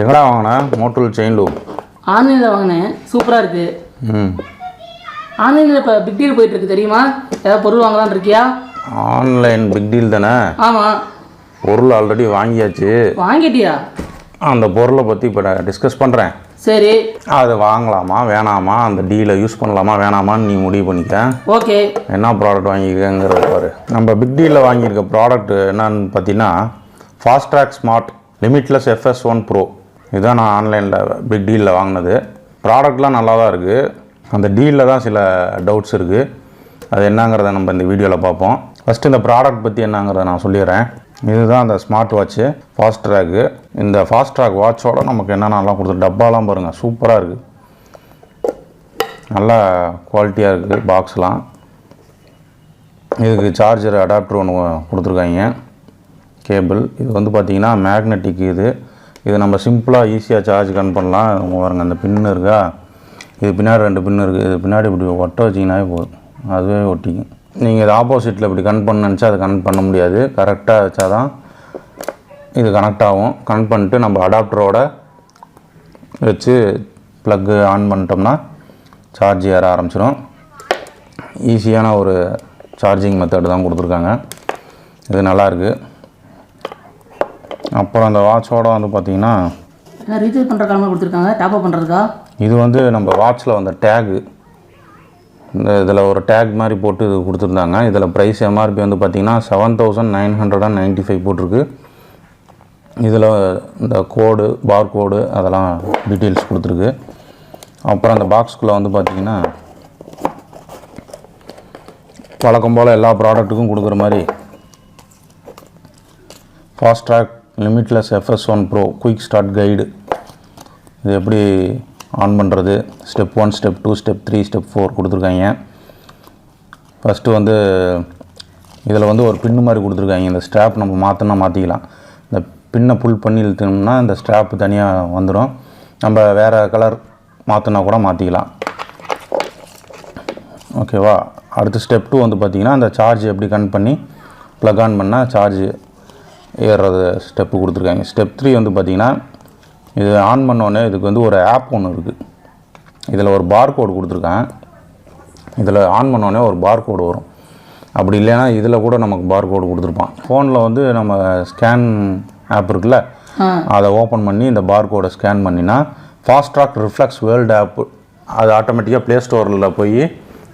எங்கடா வாங்கினா motel chain loop? ஆன்லைனில் வாங்கினேன், சூப்பராக இருக்குது. ஆன்லைனில் இப்போ பிக் டீல் போயிட்டுருக்கு தெரியுமா? ஏதாவது பொருள் வாங்கலான்னு இருக்கியா? ஆன்லைன் பிக் டீல் தானே? ஆமாம். பொருள் ஆல்ரெடி வாங்கியாச்சு. வாங்கிட்டியா? அந்த பொருளை பற்றி இப்போ நான் டிஸ்கஸ் பண்ணுறேன். சரி, அது வாங்கலாமா வேணாமா, அந்த டீலை யூஸ் பண்ணலாமா வேணாமான்னு நீ முடிவு பண்ணிக்க. ஓகே. என்ன ப்ராடக்ட் வாங்கியிருக்கேங்கிறது பாரு. நம்ம பிக் டீலில் வாங்கியிருக்க ப்ராடக்ட் என்னன்னு பார்த்தீங்கன்னா Fastrack smart limitless FS1 bro. இதுதான் நான் ஆன்லைனில் பிக் டீலில் வாங்கினது. ப்ராடக்ட்லாம் நல்லா தான் இருக்குது. அந்த டீலில் தான் சில டவுட்ஸ் இருக்குது. அது என்னங்கிறத நம்ம இந்த வீடியோவில் பார்ப்போம். ஃபஸ்ட்டு இந்த ப்ராடக்ட் பற்றி என்னங்கிறத நான் சொல்லிடுறேன். இதுதான் அந்த ஸ்மார்ட் வாட்ச்சு ஃபாஸ்ட்ராக்கு. இந்த ஃபாஸ்ட்ராக் வாட்சோட நமக்கு என்னென்னலாம் கொடுத்து டப்பாலாம் பாருங்கள், சூப்பராக இருக்குது. நல்லா குவாலிட்டியாக இருக்குது பாக்ஸ்லாம். இதுக்கு சார்ஜர் அடாப்டர் ஒன்று கொடுத்துருக்காங்க, கேபிள். இது வந்து பார்த்திங்கன்னா மேக்னெட்டிக். இது நம்ம சிம்பிளாக ஈஸியாக சார்ஜ் கன் பண்ணலாம். பாருங்கள், அந்த பின்னு இருக்கா, இது பின்னாடி 2 பின்னு இருக்குது. இது பின்னாடி இப்படி ஒட்ட வச்சிங்கனாவே போதும், அதுவே ஒட்டிக்கும். நீங்கள் இது ஆப்போசிட்டில் இப்படி கனெக்ட் பண்ண நினச்சா அது கனெக்ட் பண்ண முடியாது. கரெக்டாக வச்சா தான் இது கனெக்ட் ஆகும். கனெக்ட் பண்ணிட்டு நம்ம அடாப்டரோட வச்சு ப்ளக்கு ஆன் பண்ணிட்டோம்னா சார்ஜ் ஏற ஆரம்பிச்சிடும். ஈஸியான ஒரு சார்ஜிங் மெத்தட் தான் கொடுத்துருக்காங்க. இது நல்லாயிருக்கு. அப்புறம் அந்த வாட்சோட வந்து பார்த்திங்கன்னா ரீசார்ஜ் பண்ணுற காலமாக கொடுத்துருக்காங்க, டாப்அப் பண்ணுறதுக்கா. இது வந்து நம்ம வாட்சில் வந்த டேகு, இந்த இதில் ஒரு டேக் மாதிரி போட்டு இது கொடுத்துருந்தாங்க. இதில் ப்ரைஸ் MRP வந்து பார்த்திங்கன்னா 7995 போட்டிருக்கு. இதில் இந்த கோடு, பார் கோடு, அதெல்லாம் டீட்டெயில்ஸ் கொடுத்துருக்கு. அப்புறம் அந்த பாக்ஸ்குள்ளே வந்து பார்த்திங்கன்னா வழக்கம் போல் எல்லா ப்ராடக்ட்டுக்கும் கொடுக்குற மாதிரி Fastrack limitless FS1 bro quick start guide. இது எப்படி ஆன் பண்ணுறது, ஸ்டெப் 1, ஸ்டெப் 2, ஸ்டெப் 3, ஸ்டெப் 4 கொடுத்துருக்காங்க. ஃபஸ்ட்டு வந்து இதில் வந்து ஒரு பின்னு மாதிரி கொடுத்துருக்காங்க. இந்த ஸ்ட்ராப் நம்ம மாற்றினா மாற்றிக்கலாம். இந்த பின்னை புல் பண்ணி இழுத்தோம்னா இந்த ஸ்ட்ராப் தனியாக வந்துடும். நம்ம வேறு கலர் மாற்றினா கூட மாற்றிக்கலாம். ஓகேவா. அடுத்து ஸ்டெப் 2 வந்து பார்த்திங்கன்னா அந்த சார்ஜ் எப்படி கனெக்ட் பண்ணி ப்ளக் ஆன் பண்ணால் சார்ஜ் ஏறுறது ஸ்டெப்பு கொடுத்துருக்காங்க. ஸ்டெப் 3 வந்து பார்த்திங்கன்னா இது ஆன் பண்ணோடனே இதுக்கு வந்து ஒரு ஆப் ஒன்று இருக்குது. இதில் ஒரு பார் கோடு கொடுத்துருக்கேன். இதில் ஆன் பண்ணோடனே ஒரு பார் கோடு வரும். அப்படி இல்லைன்னா இதில் கூட நமக்கு பார் கோடு கொடுத்துருப்பான். ஃபோனில் வந்து நம்ம ஸ்கேன் ஆப் இருக்குல்ல, அதை ஓப்பன் பண்ணி இந்த பார் கோடை ஸ்கேன் பண்ணினா ஃபாஸ்ட்ராக் ரிஃப்ளெக்ஸ் வேர்ல்டு ஆப் அது ஆட்டோமேட்டிக்காக ப்ளே ஸ்டோரில் போய்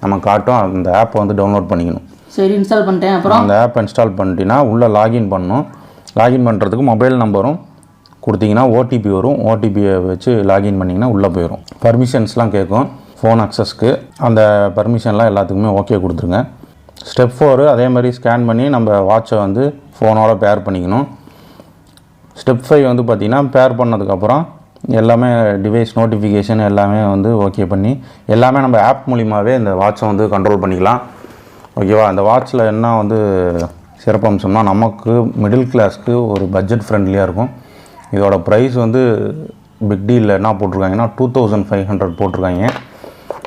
நம்ம காட்டும். அந்த ஆப்பை வந்து டவுன்லோட் பண்ணிக்கணும். சரி, இன்ஸ்டால் பண்ணிட்டேன். அப்புறம் அந்த ஆப் இன்ஸ்டால் பண்ணிட்டீங்கன்னா உள்ளே லாகின் பண்ணணும். லாகின் பண்ணுறதுக்கு மொபைல் நம்பரும் கொடுத்தீங்கன்னா OTP வரும். OTPயை வச்சு லாகின் பண்ணிங்கன்னா உள்ளே போயிடும். பர்மிஷன்ஸ்லாம் கேட்கும் ஃபோன் அக்சஸ்க்கு. அந்த பர்மிஷன்லாம் எல்லாத்துக்குமே ஓகே கொடுத்துருங்க. ஸ்டெப் 4 அதே மாதிரி ஸ்கேன் பண்ணி நம்ம வாட்சை வந்து ஃபோனோட பேர் பண்ணிக்கணும். ஸ்டெப் 5 வந்து பார்த்திங்கன்னா பேர் பண்ணதுக்கப்புறம் எல்லாமே டிவைஸ் நோட்டிஃபிகேஷன் எல்லாமே வந்து ஓகே பண்ணி எல்லாமே நம்ம ஆப் மூலிமாவே இந்த வாட்சை வந்து கண்ட்ரோல் பண்ணிக்கலாம். ஓகேவா. அந்த வாட்சில் என்ன வந்து சிறப்பம்சம்னா நமக்கு மிடில் கிளாஸ்க்கு ஒரு பட்ஜெட் ஃப்ரெண்ட்லியாக இருக்கும். இதோட ப்ரைஸ் வந்து பிக் டீலில் என்ன போட்டிருக்காங்கன்னா 2500 போட்டிருக்காங்க.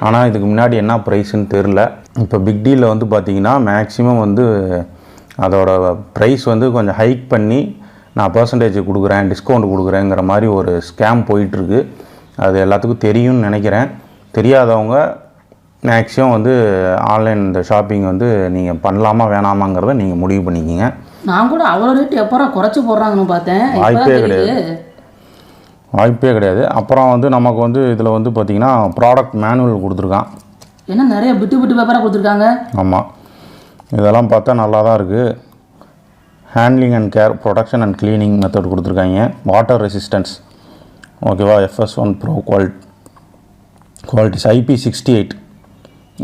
ஆனால் இதுக்கு முன்னாடி என்ன ப்ரைஸுன்னு தெரில. இப்போ பிக் டீலில் வந்து பார்த்திங்கன்னா மேக்ஸிமம் வந்து அதோட ப்ரைஸ் வந்து கொஞ்சம் ஹைக் பண்ணி நான் பர்சன்டேஜ் கொடுக்குறேன், டிஸ்கவுண்ட் கொடுக்குறேங்கிற மாதிரி ஒரு ஸ்கேம் போயிட்டுருக்கு. அது எல்லாத்துக்கும் தெரியும்னு நினைக்கிறேன். தெரியாதவங்க மேக்ஸிமம் வந்து ஆன்லைன் இந்த ஷாப்பிங் வந்து நீங்கள் பண்ணலாமா வேணாமாங்கிறத நீங்கள் முடிவு பண்ணிக்கிங்க. நான் கூட அவ்வளோ ரேட்டு எப்போ குறைச்சி போடுறாங்கன்னு பார்த்தேன். வாய்ப்பே கிடையாது. அப்புறம் வந்து நமக்கு வந்து இதில் வந்து பார்த்திங்கன்னா ப்ராடக்ட் மேனுவல் கொடுத்துருக்கான். என்ன நிறைய பிட்டு பேப்பராக கொடுத்துருக்காங்க. ஆமாம், இதெல்லாம் பார்த்தா நல்லா தான் இருக்குது. Handling and care, production and cleaning method கொடுத்துருக்காங்க. வாட்டர் ரெசிஸ்டன்ஸ், ஓகேவா. FS1 bro qualities IP68.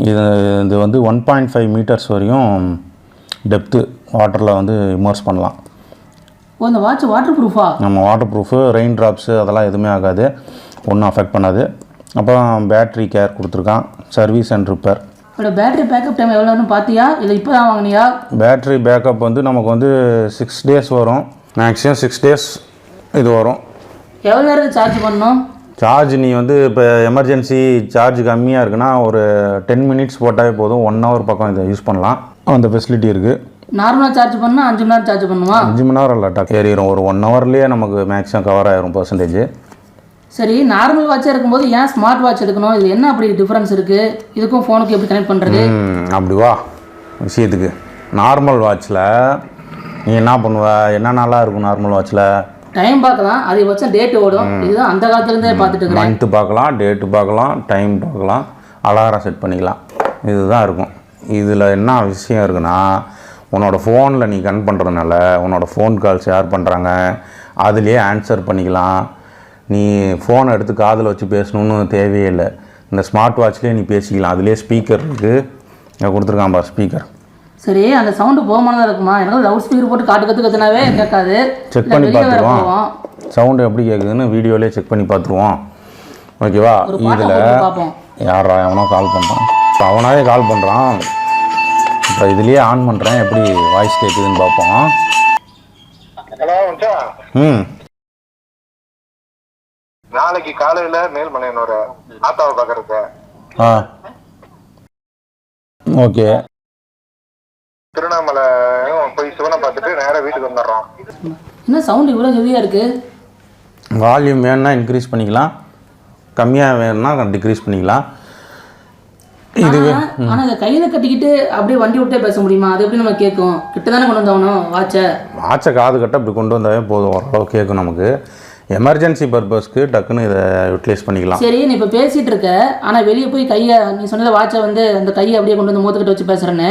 இது வந்து 1.5 மீட்டர்ஸ் வரையும் டெப்த்து வாட்டரில் வந்து இம்மர்ஸ் பண்ணலாம். இந்த வாட்ச் வாட்டர் ப்ரூஃபா? நம்ம வாட்டர் ப்ரூஃபு, ரெயின் ட்ராப்ஸு அதெல்லாம் எதுவுமே ஆகாது, ஒன்றும் அஃபெக்ட் பண்ணாது. அப்புறம் பேட்ரி கேர் கொடுத்துருக்கான், service and repair. Battery backup time எவ்வளோன்னு பார்த்தியா இல்லை இப்போ தான் வாங்கினியா? பேட்ரி பேக்கப் வந்து நமக்கு வந்து 6 டேஸ் வரும். மேக்ஸிமம் 6 டேஸ் இது வரும். எவ்வளோ நேரத்துக்கு சார்ஜ் பண்ணணும்? சார்ஜ் நீ வந்து இப்போ எமர்ஜென்சி சார்ஜ் கம்மியாக இருக்குன்னா ஒரு 10 மினிட்ஸ் போட்டாவே போதும். 1 ஹவர் பக்கம் இதை யூஸ் பண்ணலாம். அந்த ஃபெசிலிட்டி இருக்குது. நார்மலாக சார்ஜ் பண்ணால் 5 மணி நேரம் சார்ஜ் பண்ணுமா? 5 மணி நேரம் இல்லை, டக் ஏறிடும். ஒரு 1 ஹவர்லேயே நமக்கு மேக்ஸிமம் கவர் ஆயிரும் பர்சன்டேஜ். சரி, நார்மல் வாட்சாக இருக்கும்போது ஏன் ஸ்மார்ட் வாட்ச் எடுக்கணும்? இது என்ன அப்படி டிஃப்ரென்ஸ் இருக்குது? இதுக்கும் ஃபோனுக்கு எப்படி கனெக்ட் பண்ணுறது? அப்படி வா விஷயத்துக்கு. நார்மல் வாட்சில் நீ என்ன பண்ணுவ? என்ன நல்லா இருக்கும் நார்மல் வாட்சில்? டைம் பார்க்கலாம், அதிகபட்சம் டேட் ஓடும். இதுதான் அந்த காலத்துலேருந்தே பார்த்துட்டு இருக்கேன். மந்த்து பார்க்கலாம், டேட்டு பார்க்கலாம், டைம் பார்க்கலாம், அலாரம் செட் பண்ணிக்கலாம். இதுதான் இருக்கும். இதில் என்ன விஷயம் இருக்குன்னா, உன்னோட ஃபோனில் நீ கனெக்ட் பண்ணுறதுனால உன்னோட ஃபோன் கால்ஸ் யார் பண்ணுறாங்க அதுலேயே ஆன்சர் பண்ணிக்கலாம். நீ ஃபோனை எடுத்து காதில் வச்சு பேசணுன்னு தேவையே இல்லை. இந்த ஸ்மார்ட் வாட்ச்லேயே நீ பேசிக்கலாம். அதுலேயே ஸ்பீக்கர் இருக்குது, இங்கே கொடுத்துருக்கான் பார் ஸ்பீக்கர். சரி, அந்த சவுண்டு போகமானதாக இருக்குமா? எனக்கு லவுட் ஸ்பீக்கர் போட்டு கற்றுக்கனாவே கேட்காது. செக் பண்ணி பார்த்துருவோம் சவுண்டு எப்படி கேட்குதுன்னு. வீடியோலேயே செக் பண்ணி பார்த்துருவோம். ஓகேவா? இதில் யாரா எவனோ கால் பண்ணுறான். இப்போ அவனாவே கால் பண்ணுறான். இப்போ இதுலேயே ஆன் பண்ணுறேன், எப்படி வாய்ஸ் கேட்குதுன்னு பார்ப்போம். நாளைக்கு காலையில் மேல் மனையனோட ஆத்தாவை பார்க்கறதுக்கு. ஓகே. திருவண்ணாமலை போய் சிவனை பார்த்துட்டு நேராக வீட்டுக்கு வந்துடுறோம். என்ன சவுண்ட் இவ்வளோ ஹெவியாக இருக்குது? வால்யூம் வேணும்னா இன்க்ரீஸ் பண்ணிக்கலாம், கம்மியாக வேணும்னா டிக்ரீஸ் பண்ணிக்கலாம். இதுவே ஆனால் இதை கையில் கட்டிக்கிட்டு அப்படியே வண்டி விட்டே பேச முடியுமா? அது எப்படி நம்ம கேட்கும்? கிட்ட தானே கொண்டு வந்தவனும் வாட்சை காது கட்ட அப்படி கொண்டு வந்தாவே போதும், ஓரளவு கேட்கும் நமக்கு. எமர்ஜென்சி பர்பஸ்க்கு டக்குன்னு இதை யூட்டிலைஸ் பண்ணிக்கலாம். சரி, நீ இப்போ பேசிகிட்டு இருக்க, ஆனால் வெளியே போய் கையை நீ சொன்னதை வாட்சை வந்து அந்த கையை அப்படியே கொண்டு வந்து மூத்துக்கிட்ட வச்சு பேசுகிறேன்னு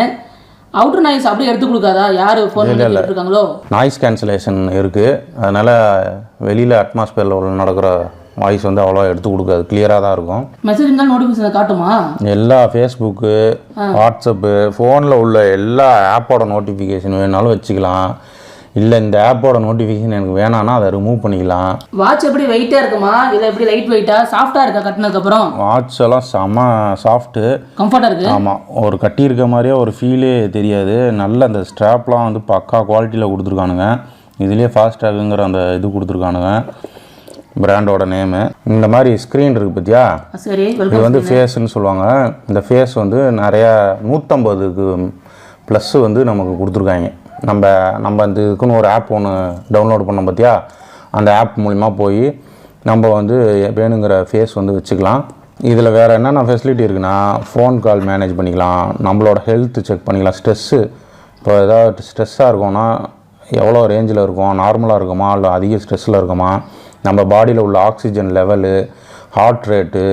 அவுட்டர் நாய்ஸ் அப்படியே எடுத்து கொடுக்காதா? யார் ஃபோன் இருக்காங்களோ? நாய்ஸ் கேன்சலேஷன் இருக்குது, அதனால் வெளியில் அட்மாஸ்பியரில் நடக்கிற வாய்ஸ் வந்து அவ்வளோ எடுத்து கொடுக்காது, கிளியராக தான் இருக்கும். மெசேஜ் இருந்தாலும் நோட்டிஃபிகேஷன் காட்டுமா? எல்லா ஃபேஸ்புக்கு, வாட்ஸ்அப்பு, ஃபோனில் உள்ள எல்லா ஆப்போட நோட்டிஃபிகேஷன் வேணாலும் வச்சுக்கலாம். இல்லை இந்த ஆப்போட நோட்டிஃபிகேஷன் எனக்கு வேணான்னா அதை ரிமூவ் பண்ணிக்கலாம். வாட்ச் எப்படி வெயிட்டாக இருக்குமா? இல்லை எப்படி லைட் வெயிட்டாக சாஃப்டாக இருக்கா கட்டினதுக்கப்புறம்? வாட்ச் எல்லாம் செம சாஃப்ட்டு, கம்ஃபர்ட்டாக இருக்குது. ஆமாம், ஒரு கட்டி இருக்க மாதிரியே ஒரு ஃபீலே தெரியாது. நல்ல அந்த ஸ்ட்ராப்லாம் வந்து பக்கா குவாலிட்டியில் கொடுத்துருக்கானுங்க. இதுலேயே ஃபாஸ்ட்ராக்குங்கிற அந்த இது கொடுத்துருக்கானுங்க, பிராண்டோட நேமு. இந்த மாதிரி ஸ்க்ரீன் இருக்குது பார்த்தியா? சரி, இது வந்து ஃபேஸ்ன்னு சொல்லுவாங்க. இந்த ஃபேஸ் வந்து நிறையா 150க்கு ப்ளஸ் வந்து நமக்கு கொடுத்துருக்காங்க. நம்ம இந்த இதுக்குன்னு ஒரு ஆப் ஒன்று டவுன்லோட் பண்ணோம் பார்த்தியா? அந்த ஆப் மூலிமா போய் நம்ம வந்து வேணுங்கிற ஃபேஸ் வந்து வச்சுக்கலாம். இதில் வேறு என்னென்ன ஃபெசிலிட்டி இருக்குன்னா, ஃபோன் கால் மேனேஜ் பண்ணிக்கலாம், நம்மளோட ஹெல்த் செக் பண்ணிக்கலாம். ஸ்ட்ரெஸ்ஸு, இப்போ ஏதாவது ஸ்ட்ரெஸ்ஸாக இருக்கோன்னா எவ்வளோ ரேஞ்சில் இருக்கும், நார்மலாக இருக்குமா இல்லை அதிக ஸ்ட்ரெஸ்ஸில் இருக்குமா, நம்ம பாடியில் உள்ள ஆக்சிஜன் லெவலு, ஹார்ட் ரேட்டு,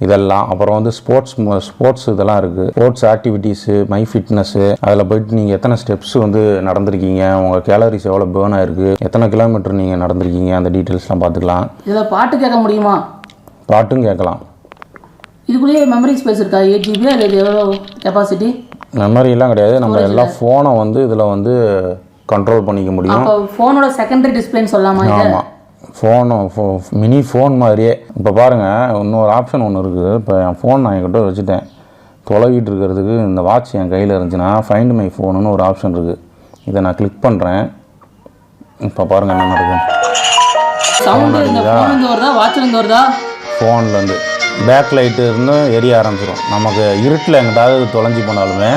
இதெல்லாம். அப்புறம் வந்து ஸ்போர்ட்ஸ் இதெல்லாம் இருக்குது, ஸ்போர்ட்ஸ் ஆக்டிவிட்டீஸு, மை ஃபிட்னஸ்ஸு. அதில் போய்ட்டு நீங்கள் எத்தனை ஸ்டெப்ஸ் வந்து நடந்திருக்கீங்க, உங்கள் கேலரிஸ் எவ்வளோ பேர்ன் ஆகிருக்கு, எத்தனை கிலோமீட்டர் நீங்கள் நடந்திருக்கீங்க, அந்த டீட்டெயில்ஸ்லாம் பார்த்துக்கலாம். இதில் பாட்டு கேட்க முடியுமா? பாட்டும் கேட்கலாம். இதுக்குள்ளேயே மெமரி ஸ்பேஸ் இருக்கா? 8 GB இல்லை எவ்வளோ கெப்பாசிட்டி? மெமரிலாம் கிடையாது, நம்ம எல்லா ஃபோனை வந்து இதில் வந்து கண்ட்ரோல் பண்ணிக்க முடியும். அப்போ ஃபோனோட செகண்டரி டிஸ்பிளேன்னு சொல்லலாமா? ஆமாம், மினி ஃபோன் மாதிரியே. இப்போ பாருங்கள், இன்னொரு ஆப்ஷன் ஒன்று இருக்குது. இப்போ என் ஃபோன் நான் என்கிட்ட வச்சுட்டேன், தொலைவிட்டு இருக்கிறதுக்கு இந்த வாட்ச் என் கையில் இருந்துச்சுன்னா ஃபைண்ட் மை ஃபோனுன்னு ஒரு ஆப்ஷன் இருக்குது. இதை நான் கிளிக் பண்ணுறேன். இப்போ பாருங்கள் என்ன நடக்கும். ஃபோன்லேருந்து பேக் லைட்டு இருந்து எரிய ஆரம்பிச்சிடும். நமக்கு இருட்டில் எங்கிட்டாவது தொலைஞ்சி போனாலுமே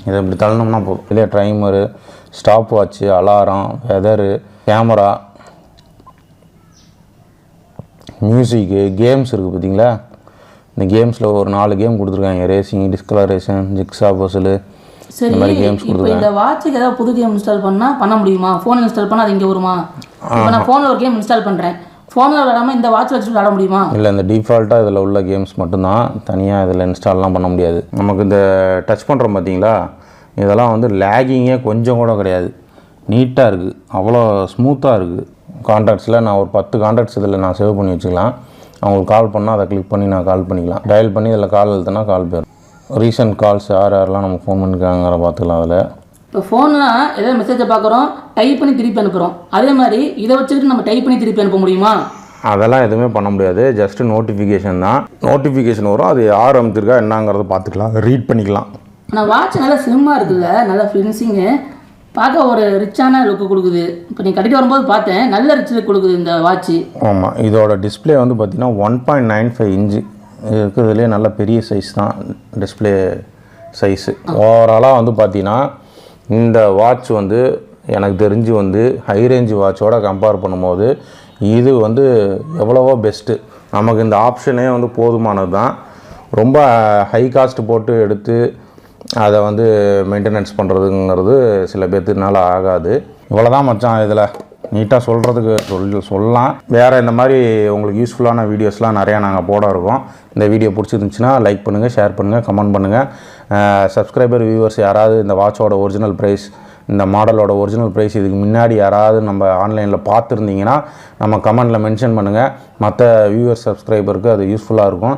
இதை இப்படி தள்ளணும்னா போதும். இல்லையா timer, stop watch, alarm, weather, camera, music, games இருக்குது பார்த்தீங்களா? இந்த கேம்ஸில் ஒரு 4 கேம் கொடுத்துருக்காங்க. ரேசிங், டிஸ்கலரேஷன், ஜிக்ஸா பசில், இந்த மாதிரி கேம்ஸ் கொடுத்துருக்காங்க. இந்த வாட்சுக்கு ஏதாவது புது கேம் இன்ஸ்டால் பண்ண முடியுமா? ஃபோன் இன்ஸ்டால் பண்ணால் அது இங்கே வருமா? இப்போ நான் ஃபோனில் ஒரு கேம் இன்ஸ்டால் பண்ணுறேன், ஃபோனில் விளாடாமல் இந்த வாட்ச் வச்சுட்டு விளாட முடியுமா? இல்லை, இந்த டிஃபால்ட்டாக இதில் உள்ள கேம்ஸ் மட்டும்தான், தனியாக இதில் இன்ஸ்டால்லாம் பண்ண முடியாது. நமக்கு இந்த டச் பண்ணுறோம் பார்த்தீங்களா, இதெல்லாம் வந்து லேகிங்கே கொஞ்சம் கூட கிடையாது, நீட்டாக இருக்குது, அவ்வளோ ஸ்மூத்தாக இருக்குது. கான்டாக்ட்ஸில் நான் ஒரு 10 கான்டாக்ட்ஸ் இதில் நான் சேவ் பண்ணி வச்சுக்கலாம். அவங்களுக்கு கால் பண்ணால் அதை கிளிக் பண்ணி நான் கால் பண்ணிக்கலாம். டயல் பண்ணி இதில் கால் எழுத்துனா கால் போயிடும். ரீசெண்ட் கால்ஸ் யாரெல்லாம் நம்ம ஃபோன் பண்ணியிருக்காங்கிற பார்த்துக்கலாம். அதில் இப்போ ஃபோன்னா ஏதாவது மெசேஜை பார்க்குறோம், டைப் பண்ணி திருப்பி அனுப்புகிறோம். அதே மாதிரி இதை வச்சுக்கிட்டு நம்ம டைப் பண்ணி திருப்பி அனுப்ப முடியுமா? அதெல்லாம் எதுவுமே பண்ண முடியாது. ஜஸ்ட்டு நோட்டிஃபிகேஷன் தான். நோட்டிஃபிகேஷன் வரும், அது யார் அனுப்பிச்சிருக்கா என்னங்கிறத பார்த்துக்கலாம், ரீட் பண்ணிக்கலாம். நான் வாட்ச் நல்லா ஸ்லிம்மாக இருக்குல்ல, நல்லா ஃபினிஷிங்கு, பார்க்க ஒரு ரிச்சான லுக்கு கொடுக்குது. இப்போ நீ கட்டிட்டு வரும்போது பார்த்தேன், நல்ல ரிச் லுக் கொடுக்குது இந்த வாட்ச்சு. ஆமாம், இதோட டிஸ்பிளே வந்து பார்த்திங்கன்னா 1.95 இன்ச்சு இருக்கிறதுலே நல்ல பெரிய சைஸ் தான் டிஸ்பிளே சைஸு. ஓவராலாக வந்து பார்த்தீங்கன்னா இந்த வாட்ச் வந்து எனக்கு தெரிஞ்சு வந்து ஹை ரேஞ்ச் வாட்சோட கம்பேர் பண்ணும்போது இது வந்து எவ்வளவோ பெஸ்ட்டு. நமக்கு இந்த ஆப்ஷனே வந்து போதுமானது தான். ரொம்ப ஹை காஸ்ட் போட்டு எடுத்து அதை வந்து மெயின்டெனன்ஸ் பண்ணுறதுங்கிறது சில பேர்த்துனால ஆகாது. இவ்வளோ தான் மச்சான். இதில் நீட்டாக சொல்கிறதுக்கு சொல்லலாம். வேறு இந்த மாதிரி உங்களுக்கு யூஸ்ஃபுல்லான வீடியோஸ்லாம் நிறையா நாங்கள் போட இருக்கோம். இந்த வீடியோ பிடிச்சிருந்துச்சுன்னா லைக் பண்ணுங்கள், ஷேர் பண்ணுங்கள், கமெண்ட் பண்ணுங்கள். சப்ஸ்கிரைபர் வியூவர்ஸ் யாராவது இந்த வாட்சோட ஒரிஜினல் ப்ரைஸ், இந்த மாடலோட ஒரிஜினல் ப்ரைஸ் இதுக்கு முன்னாடி யாராவது நம்ம ஆன்லைனில் பார்த்துருந்தீங்கன்னா நம்ம கமெண்டில் மென்ஷன் பண்ணுங்கள். மற்ற வியூவர்ஸ் சப்ஸ்கிரைபருக்கு அது யூஸ்ஃபுல்லாக இருக்கும்.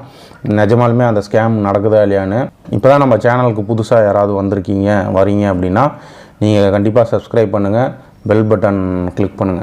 நிஜமாலுமே அந்த ஸ்கேம் நடக்குதா இல்லையான்னு. இப்போ தான் நம்ம சேனலுக்கு புதுசாக யாராவது வரீங்க அப்படின்னா நீங்கள் கண்டிப்பாக சப்ஸ்கிரைப் பண்ணுங்கள், பெல் பட்டன் கிளிக் பண்ணுங்கள்.